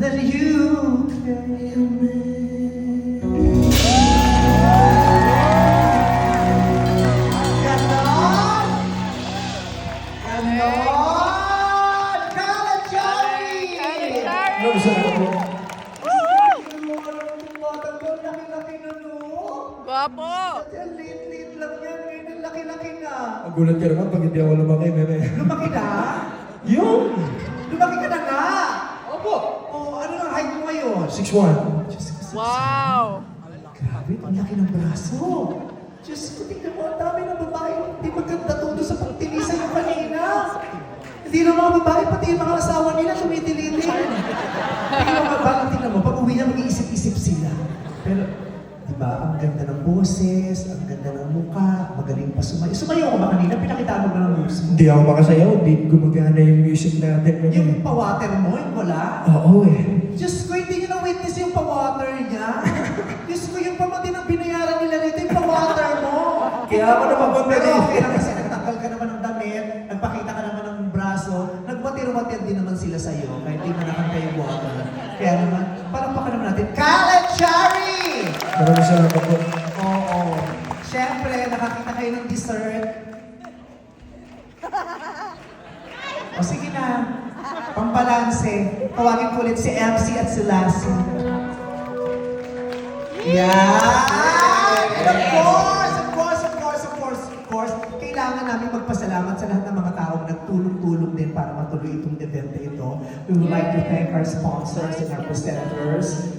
that you came in. Ganon! Ganon! Kalachari! Ano gusto na po? Laki-laki na no? Guwapo! Ang liit-liit lang yan, ngayon ang laki-laki na. Ang gulat ka naman pag hindi ako lumaki, meme. Lumaki na? Yung! Lumaki ka na nga! Opo! Oh, ano ang height mo ngayon? 6'1". Wow! Grabe, ang laki ng braso. Diyos ko, tingnan mo, ang dami ng babae. Hindi maganda todo sa pagtilisa yung kanina. Hindi na mga babae, pati yung mga asawa nila tumitilili. Hindi mga babae, tingnan mo, pag uwi na mag-iisip-isip sila. Pero, di ba, ang ganda ng boses, ang ganda ng mukha, magaling pa sumayo. Sumayo ko ba kanina? Pinakita mo ba ng moves mo? Hindi ako makasayaw, hindi gumagana yung music natin. Yung pa-water mo, yung wala? Oo eh. Diyos ko, hindi nyo na-witness yung pa-water niya. Diyos ko, yung pamatin ang binayaran nila rito, yung pa-water mo. Kaya ako naman Pero okay lang kasi nagtanggal ka naman ng damit, nagpakita ka naman ng braso, nagwatir-watir din naman sila sa'yo, kahit di mo nakanta yung water. Kaya naman, parang baka naman natin, Kalachari! Maraming salamat po. Oo. Siyempre, nakakita kayo ng dessert. O sige na, pambalanse. Tawagin ko ulit si MC at si Lassie. Yan! And of course, kailangan namin magpasalamat sa lahat ng mga taong nagtulong-tulong din para matuloy itong event na ito. We would like to thank our sponsors and our presenters.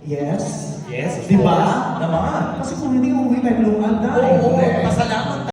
Yes? Yes, of Di ba? course. Naman. Kasi kung hindi uuwi tayo luan na. Oo, pasalamat